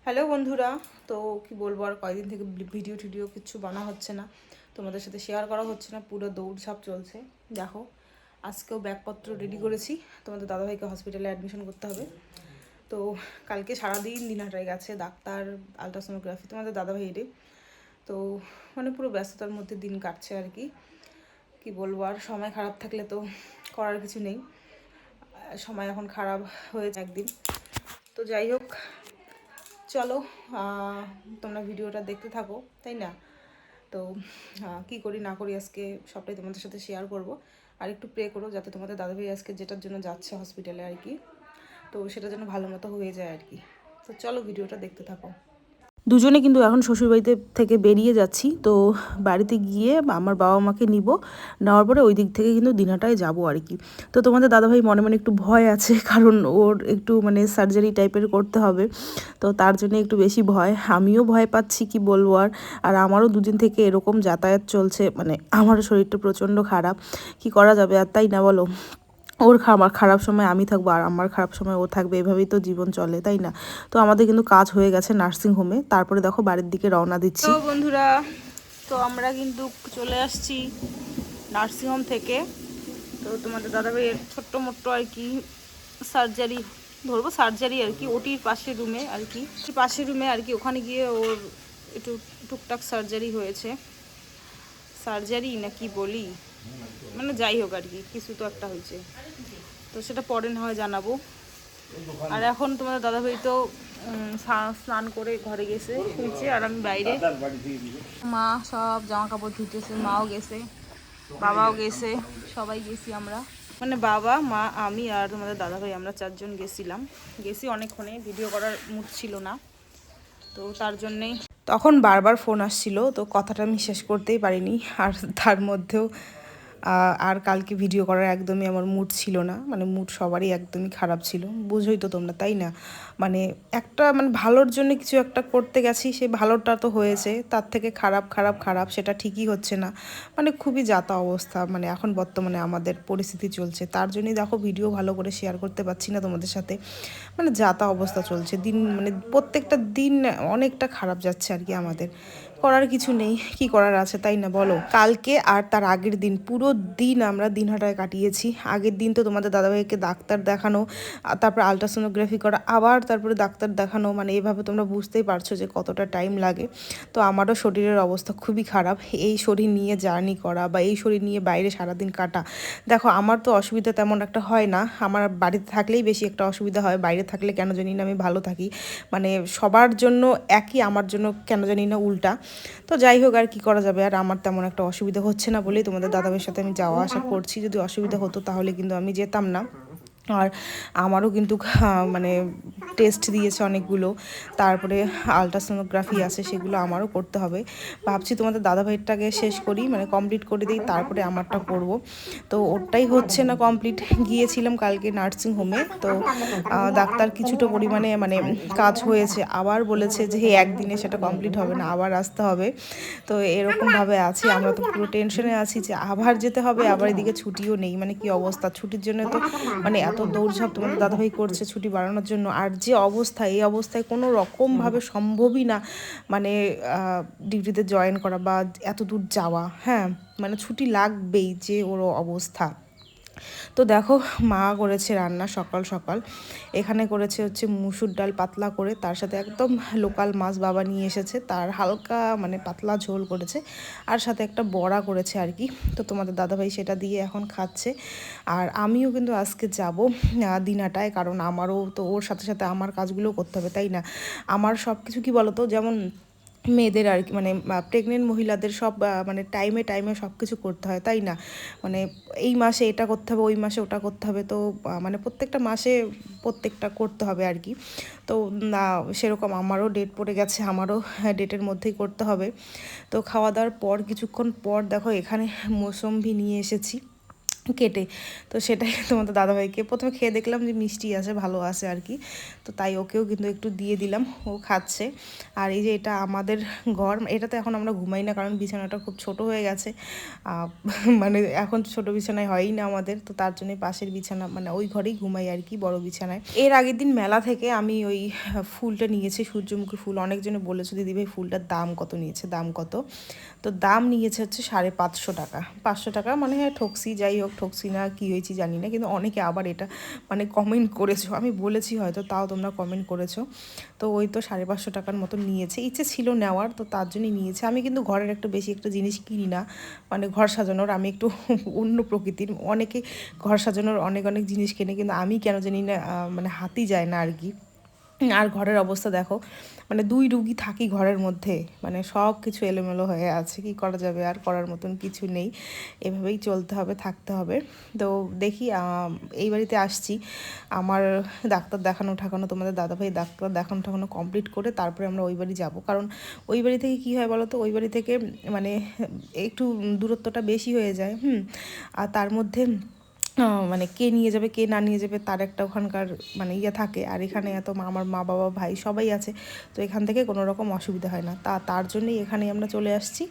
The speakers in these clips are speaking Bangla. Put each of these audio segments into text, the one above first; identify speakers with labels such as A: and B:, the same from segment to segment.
A: হ্যালো বন্ধুরা, তো কি বলবো, আর কয়েকদিন থেকে ভিডিও টিডিও কিছু বানা হচ্ছে না, তোমাদের সাথে শেয়ার করা হচ্ছে না, পুরো দৌড়ঝাঁপ চলছে। দেখো, আজকেও ব্যাগপত্র রেডি করেছি, তোমাদের দাদাভাইকে হসপিটালে অ্যাডমিশন করতে হবে। তো কালকে সারাদিন দিনহাটায় গেছে, ডাক্তার, আলট্রাসোনোগ্রাফি, তোমাদের দাদাভাইয়েরই। তো মানে পুরো ব্যস্ততার মধ্যে দিন কাটছে আর কি। কি বলবো, আর সময় খারাপ থাকলে তো করার কিছু নেই, সময় এখন খারাপ হয়েছে একদিন। তো যাই হোক, চলো তোমরা ভিডিওটা দেখতে থাকো, তাই না? তো কি করি না করি আজকে সবটাই তোমাদের সাথে শেয়ার করব। আর একটু প্রে করো যাতে তোমাদের দাদাভাই আজকে যেটার জন্য যাচ্ছে হসপিটালে আর কি, তো সেটা যেন ভালো মতো হয়ে যায় আর কি। তো চলো ভিডিওটা দেখতে থাকো। দুজনে কিন্তু এখন শ্বশুরবাড়িতে থেকে বেরিয়ে যাচ্ছি। তো বাড়িতে গিয়ে আমার বাবা মাকে নিব, নেওয়ার পরে ওই দিক থেকে কিন্তু দিনাটায় যাব আর কি। তো তোমাদের দাদাভাই মনে মনে একটু ভয় আছে, কারণ ওর একটু মানে সার্জারি টাইপের করতে হবে, তো তার জন্য একটু বেশি ভয়। আমিও ভয় পাচ্ছি, কি বলবো। আর আমারও দুদিন থেকে এরকম যাতায়াত চলছে, মানে আমারও শরীরটা প্রচণ্ড খারাপ, কি করা যাবে আর, তাই না বলো? ওর খারাপ সময় আমি থাকবো আর আমার খারাপ সময় ও থাকবে, এভাবেই তো জীবন চলে, তাই না? তো আমাদের কিন্তু কাজ হয়ে গেছে নার্সিং হোমে, তারপরে দেখো বাড়ির দিকে রওনা দিচ্ছি। তো বন্ধুরা, তো আমরা কিন্তু চলে আসছি নার্সিং হোম থেকে। তো তোমাদের দাদাভাইয়ের ছোট্ট মোট্ট আর কি সার্জারি, ধরবো সার্জারি আর কি, ওটির পাশের রুমে আর কি, পাশের রুমে আর কি, ওখানে গিয়ে ওর একটু টুকটাক সার্জারি হয়েছে। সার্জারি না কি বলি, মানে যাই হোক আর কি, কিছু তো একটা হয়েছে, তো সেটা পরে না হয় জানাবো। আর এখন তোমাদের দাদাভাই তো স্নান করে ঘরে গেছে, শুয়েছে, আর আমি বাইরে, মা সব জামা কাপড় ধুতেছে, মাও গেছে, বাবাও গেছে, সবাই গেছি আমরা, মানে বাবা মা আমি আর তোমাদের দাদাভাই, আমরা চারজন গেছি অনেকক্ষণে, ভিডিও করার মুড ছিল না, তো তার জন্যেই তখন বারবার ফোন আসছিল, তো কথাটা আমি শেষ করতেই পারিনি। আর তার মধ্যেও আর কালকে ভিডিও করার একদমই আমার মুড ছিল না, মানে মুড সবারই একদমই খারাপ ছিল, বুঝোই তো তোমরা, তাই না? মানে একটা মানে ভালোর জন্য কিছু একটা করতে গেছি, সেই ভালোটা তো হয়েছে, তার থেকে খারাপ খারাপ খারাপ সেটা ঠিকই হচ্ছে না, মানে খুবই যাতা অবস্থা, মানে এখন বর্তমানে আমাদের পরিস্থিতি চলছে, তার জন্যই দেখো ভিডিও ভালো করে শেয়ার করতে পারছি না তোমাদের সাথে, মানে যাতা অবস্থা চলছে দিন, মানে প্রত্যেকটা দিন অনেকটা খারাপ যাচ্ছে আর কি আমাদের। করার কিছু নেই, কি করার আছে, তাই না বলো? কালকে আর তার আগের দিন পুরো দিন আমরা দিনহাটায় কাটিয়েছি। আগের দিন তো তোমাদের দাদাভাইকে ডাক্তার দেখানো, তারপর আলট্রাসোনোগ্রাফি করা, আবার তারপরে ডাক্তার দেখানো, মানে এভাবে তোমরা বুঝতেই পারছো যে কতটা টাইম লাগে। তো আমারও শরীরের অবস্থা খুবই খারাপ, এই শরীর নিয়ে জার্নি করা বা এই শরীর নিয়ে বাইরে সারাদিন কাটা। দেখো আমার তো অসুবিধা তেমন একটা হয় না, আমার বাড়িতে থাকলেই বেশি একটা অসুবিধা হয়, বাইরে থাকলে কেন জানি না আমি ভালো থাকি, মানে সবার জন্য একই, আমার জন্য কেন জানি না উল্টা। তো যাই হোক, আর কি করা যাবে, আর আমার তেমন একটা অসুবিধা হচ্ছে না বলেই তোমাদের দাদাভাইয়ের সাথে আমি যাওয়া আসা করছি, যদি অসুবিধা হতো তাহলে কিন্তু আমি যেতাম না। আর আমারও কিন্তু মানে টেস্ট দিয়েছে অনেকগুলো, তারপরে আলট্রাসোনোগ্রাফি আছে, সেগুলো আমারও করতে হবে। ভাবছি তোমাদের দাদাভাইটাকে শেষ করি, মানে কমপ্লিট করে দিই, তারপরে আমারটা করব। তো ওটাই হচ্ছে না কমপ্লিট। গিয়েছিলাম কালকে নার্সিং হোমে, তো ডাক্তার কিছুটা পরিমাণে মানে কাজ হয়েছে, আবার বলেছে যে একদিনে সেটা কমপ্লিট হবে না, আবার আসতে হবে। তো এরকমভাবে আছি আমরা, তো পুরো টেনশনে আছি যে আবার যেতে হবে, আবার এদিকে ছুটিও নেই, মানে কি অবস্থা, ছুটির জন্য তো মানে এত দৌড়ঝাঁপ তোমাদের দাদাভাই করছে ছুটি বাড়ানোর জন্য, আর যে অবস্থা, এই অবস্থায় কোনো রকমভাবে সম্ভবই না মানে ডিউটিতে জয়েন করা বা এত দূর যাওয়া, হ্যাঁ, মানে ছুটি লাগবেই, যে ওর অবস্থা। তো দেখো, মা করেছে রান্না সকাল সকাল, এখানে করেছে হচ্ছে মুসুর ডাল পাতলা করে, তার সাথে একদম লোকাল মাছ বাবা নিয়ে এসেছে, তার হালকা মানে পাতলা ঝোল করেছে, আর সাথে একটা বড়া করেছে আর কি। তো তোমাদের দাদাভাই সেটা দিয়ে এখন খাচ্ছে। আর আমিও কিন্তু আজকে যাব দিনাটায়, কারণ আমারও তো ওর সাথে সাথে আমার কাজগুলোও করতে হবে, তাই না? আমার সব কিছু কী বলো তো, যেমন মেয়েদের আর কি, মানে প্রেগনেন্ট মহিলাদের সব মানে টাইমে টাইমে সব কিছু করতে হয়, তাই না? মানে এই মাসে এটা করতে হবে, ওই মাসে ওটা করতে হবে, তো মানে প্রত্যেকটা মাসে প্রত্যেকটা করতে হবে আর কি। তো না, সেরকম আমারও ডেট পড়ে গেছে, আমারও ডেটের মধ্যেই করতে হবে। তো খাওয়া দাওয়ার পর কিছুক্ষণ পর দেখো এখানে মৌসম্বি নিয়ে এসেছি, কেটে। তো সেটাই তোমাদের দাদাভাইকে প্রথমে খেয়ে দেখলাম যে মিষ্টি আছে, ভালো আছে আর কি। তো তাই ওকেও কিন্তু একটু দিয়ে দিলাম, ও খাচ্ছে। আর এই যে এটা আমাদের ঘর, এটাতে এখন আমরা ঘুমাই না কারণ বিছানাটা খুব ছোট হয়ে গেছে। মানে এখন ছোট বিছানায় হয়ই না আমাদের, তো তার জন্যই পাশের বিছানা মানে ওই ঘরেই ঘুমাই আর কি, বড় বিছানায়। এর আগের দিন মেলা থেকে আমি ওই ফুলটা নিয়েছি, সূর্যমুখী ফুল। অনেকজনে বলেছে দিদিভাই ফুলটার দাম কত নিয়েছে, দাম কত? তো দাম নিয়েছে হচ্ছে 550 টাকা। 500 টাকা মানে হ্যাঁ ঠকসি, যাই হোক ঠকসি না কী হয়েছি জানি না, কিন্তু অনেকে আবার এটা মানে কমেন্ট করেছো, আমি বলেছি হয়তো তাও তোমরা কমেন্ট করেছো। তো ওই তো 550 টাকার মতো নিয়েছে, ইচ্ছে ছিল নেওয়ার, তো তার জন্যই নিয়েছে। আমি কিন্তু ঘরের একটা বেশি একটা জিনিস কিনি না, মানে ঘর সাজানোর আমি একটু অন্য প্রকৃতির। অনেকে ঘর সাজানোর অনেক অনেক জিনিস কেনে, কিন্তু আমি কেন জানি না মানে হাতই যায় না আর কি। আর ঘরের অবস্থা দেখো, মানে 2 রুগী থাকি ঘরের মধ্যে, মানে সব কিছু এলোমেলো হয়ে আছে, কি করা যাবে, আর করার মতন কিছু নেই, এভাবেই চলতে হবে, থাকতে হবে। তো দেখি এই বাড়িতে আসছি, আমার ডাক্তার দেখানো ঠাকানো, তোমাদের দাদাভাই ডাক্তার দেখানো ঠাকানো কমপ্লিট করে তারপরে আমরা ওই বাড়ি যাবো। কারণ ওই বাড়ি থেকে কী হয় বলো তো, ওই বাড়ি থেকে মানে একটু দূরত্বটা বেশি হয়ে যায়। আর তার মধ্যে মানে কে নিয়ে যাবে কে না নিয়ে যাবে তার একটা ওখানকার মানে ইয়ে থাকে। আর এখানে এত আমার মা বাবা ভাই সবাই আছে, তো এখান থেকে কোনো রকম অসুবিধা হয় না, তার জন্যই এখানেই আমরা চলে আসছি।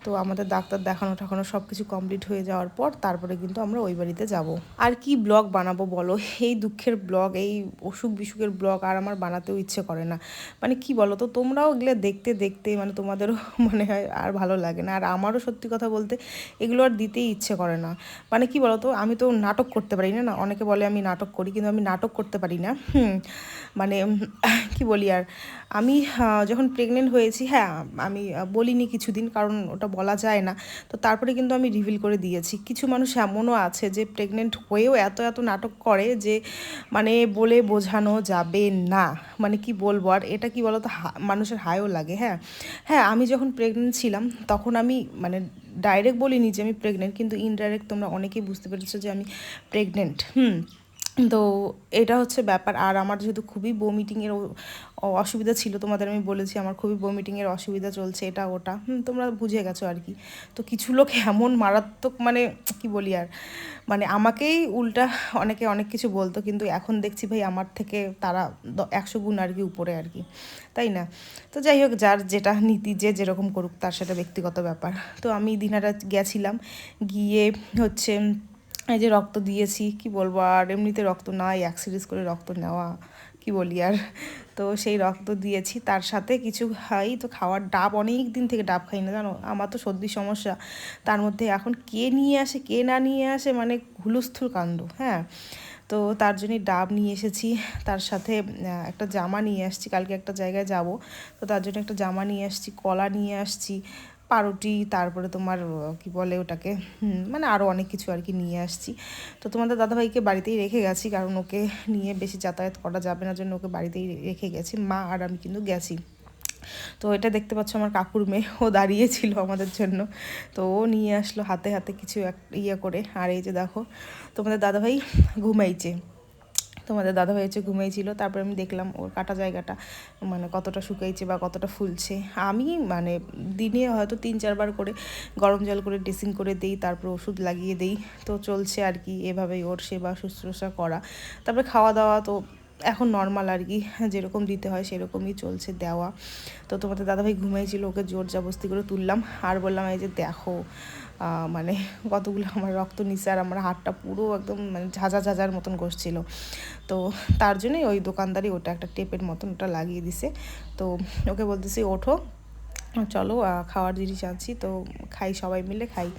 A: তো আমাদের ডাক্তার দেখানো ঠাকানো সব কিছু কমপ্লিট হয়ে যাওয়ার পর তারপরে কিন্তু আমরা ওই বাড়িতে যাব। আর কি ব্লগ বানাবো বলো, এই দুঃখের ব্লগ, এই অসুখ বিসুখের ব্লগ আর আমার বানাতেও ইচ্ছে করে না। মানে কি বলো তো, তোমরাও এগুলো দেখতে দেখতে মানে তোমাদেরও মনে হয় আর ভালো লাগে না, আর আমারও সত্যি কথা বলতে এগুলো আর দিতেই ইচ্ছে করে না। মানে কি বলতো, আমি তো নাটক করতে পারি না, না অনেকে বলে আমি নাটক করি, কিন্তু আমি নাটক করতে পারি না। মানে কি বলি আর, আমি যখন প্রেগনেন্ট হয়েছি, হ্যাঁ আমি বলিনি কিছুদিন, কারণ ওটা বলা যায় না। তো তারপরে কিন্তু আমি রিভিল করে দিয়েছি। কিছু মানুষ এমনও আছে যে প্রেগনেন্ট হয়েও এত এত নাটক করে যে মানে বলে বোঝানো যাবে না। মানে কি বলবো আর, এটা কি বলতো, মানুষের হায়ও লাগে। হ্যাঁ হ্যাঁ, আমি যখন প্রেগনেন্ট ছিলাম তখন আমি মানে ডাইরেক্ট বলিনি যে আমি প্রেগনেন্ট, কিন্তু ইনডাইরেক্ট তোমরা অনেকেই বুঝতে পেরেছো যে আমি প্রেগনেন্ট। তো এটা হচ্ছে ব্যাপার। আর আমার যেহেতু খুবই বমিটিংয়ের অসুবিধা ছিল, তোমাদের আমি বলেছি আমার খুবই বমিটিংয়ের অসুবিধা চলছে, এটা ওটা তোমরা বুঝে গেছো আর কি। তো কিছু লোক এমন মারাত্মক, মানে কি বলি আর, মানে আমাকেই উল্টা অনেকে অনেক কিছু বলতো, কিন্তু এখন দেখছি ভাই আমার থেকে তারা 100 গুণ আর কি উপরে আর কি, তাই না? তো যাই হোক, যার যেটা নীতি, যে যেরকম করুক তার সেটা ব্যক্তিগত ব্যাপার। তো আমি দিনারা গেছিলাম, গিয়ে হচ্ছে এই যে রক্ত দিয়েছি, কি বলবো আর, এমনিতে রক্ত নাই, এক সিরিজ করে রক্ত নেওয়া, কি বলি আর। তো সেই রক্ত দিয়েছি, তার সাথে কিছু খাই, তো খাওয়ার ডাব অনেক দিন থেকে ডাব খাই না জানো, আমার তো সর্দির সমস্যা, তার মধ্যে এখন কে নিয়ে আসে কে না নিয়ে আসে মানে হুলস্থুল কাণ্ড। হ্যাঁ, তো তার জন্যই ডাব নিয়ে এসেছি, তার সাথে একটা জামা নিয়ে আসছি, কালকে একটা জায়গায় যাব, তো তার জন্য একটা জামা নিয়ে আসছি, কলা নিয়ে আসছি, পাউরুটি, তারপরে তোমার কি বলে ওটাকে, মানে আরও অনেক কিছু আর কি নিয়ে আসছি। তো তোমাদের দাদাভাইকে বাড়িতেই রেখে গেছি, কারণ ওকে নিয়ে বেশি যাতায়াত করা যাবে না, জন্য ওকে বাড়িতেই রেখে গেছি, মা আর আমি কিন্তু গেছি। তো এটা দেখতে পাচ্ছ আমার কাকুর মেয়ে, ও দাঁড়িয়েছিল আমাদের জন্য, তো ও নিয়ে আসলো হাতে হাতে কিছু এক ইয়ে করে। আর এই যে দেখো তোমাদের দাদাভাই ঘুমাইছে, তোমাদের দাদাভাই হচ্ছে ঘুমিয়েছিল। তারপরে আমি দেখলাম ওর কাটা জায়গাটা মানে কতটা শুকাইছে বা কতটা ফুলছে। আমি মানে দিনে হয়তো 3-4 বার করে গরম জল করে ড্রেসিং করে দিই, তারপর ওষুধ লাগিয়ে দিই। তো চলছে আর কি এভাবেই ওর সেবা শুশ্রূষা করা। তারপরে খাওয়া দাওয়া তো এখন নর্মাল আর কি, যেরকম দিতে হয় সেরকমই চলছে দেওয়া। তো তোমাদের দাদাভাই ঘুমিয়েছিল, ওকে জোর জবস্তি করে তুললাম, আর বললাম এই যে দেখো মানে কতগুলো আমার রক্ত নিচে, আর আমার হাতটা পুরো একদম মানে ঝাঁঝা ঝাঁঝার মতন করছিল। তো তার জন্যই ওই দোকানদারই ওটা একটা টেপের মতন ওটা লাগিয়ে দিছে। তো ওকে বলতেছি ওঠো, চলো খাওয়ার জিনিস আনছি, তো খাই, সবাই মিলে খাই।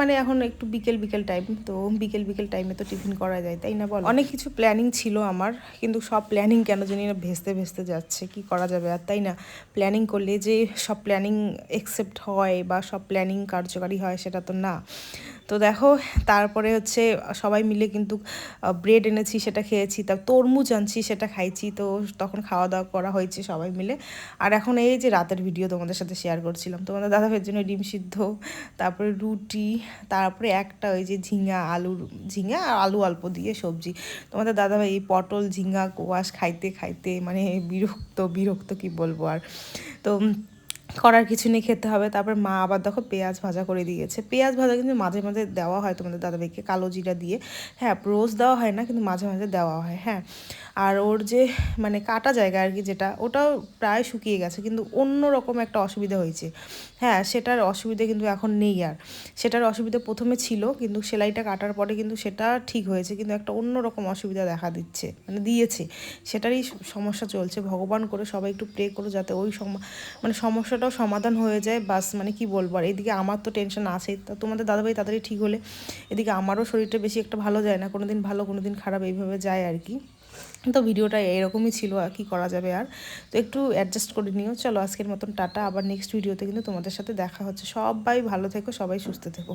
A: মানে এখন একটু বিকেল বিকেল টাইম, তো বিকেল বিকেল টাইমে তো টিফিন করা যায়, তাই না বল? অনেক কিছু প্ল্যানিং ছিল আমার, কিন্তু সব প্ল্যানিং কেন জানি না ভেস্তে ভেস্তে যাচ্ছে, কি করা যাবে আর, তাই না? প্ল্যানিং করলে যে সব প্ল্যানিং একসেপ্ট হয় বা সব প্ল্যানিং কার্যকারী হয় সেটা তো না। তো দেখো, তারপরে হচ্ছে সবাই মিলে কিন্তু ব্রেড এনেছি, সেটা খেয়েছি, তার তরমুজ আনছি, সেটা খাইছি। তো তখন খাওয়া দাওয়া করা হয়েছে সবাই মিলে। আর এখন এই যে রাতের ভিডিও তোমাদের সাথে শেয়ার করছিলাম, তোমাদের দাদাভাইয়ের জন্য ডিম সিদ্ধ, তারপরে রুটি, তারপরে একটা ওই যে ঝিঙা আর আলু অল্প দিয়ে সবজি। তোমাদের দাদাভাই এই পটল ঝিঙা কোয়াশ খাইতে খাইতে মানে বিরক্ত বিরক্ত, কি বলবো আর। তো করার কিছু নেই, খেতে হবে। তারপর মা আবার দেখো পেঁয়াজ ভাজা করে দিয়েছে। পেঁয়াজ ভাজা কিন্তু মাঝে মাঝে দেওয়া হয় তোমাদের দাদাভাইকে, কালো জিরা দিয়ে। হ্যাঁ, রোজ দেওয়া হয় না, কিন্তু মাঝে মাঝে দেওয়া হয়। হ্যাঁ, আর ওর যে মানে কাটা জায়গা আর কি, যেটা ওটাও প্রায় শুকিয়ে গেছে, কিন্তু অন্য রকম একটা অসুবিধা হয়েছে। হ্যাঁ, সেটার অসুবিধা কিন্তু এখন নেই আর। সেটার অসুবিধা প্রথমে ছিল, কিন্তু সেলাইটা কাটার পরে কিন্তু সেটা ঠিক হয়েছে, কিন্তু একটা অন্য রকম অসুবিধা দেখা দিচ্ছে, মানে দিয়েছে। সেটারই সমস্যা চলছে। ভগবান করে সবাই একটু প্রে করো যাতে ওই মানে সমস্যাটাও সমাধান হয়ে যায়। বাস মানে কি বলবো আর, এদিকে আমার তো টেনশন আছেই, তা তোমাদের দাদাভাই তাড়াতাড়ি ঠিক হলে এদিকে আমারও শরীরটা বেশি একটা ভালো যায় না, কোনো দিন ভালো কোনো দিন খারাপ এইভাবে যায় আর কি। তো ভিডিওটা এরকমই ছিল, আর কি করা যাবে আর। তো একটু অ্যাডজাস্ট করে নিও। চলো আজকের মতন টাটা, আবার নেক্সট ভিডিওতে কিন্তু তোমাদের সাথে দেখা হচ্ছে। সবাই ভালো থেকো, সবাই সুস্থ থেকো।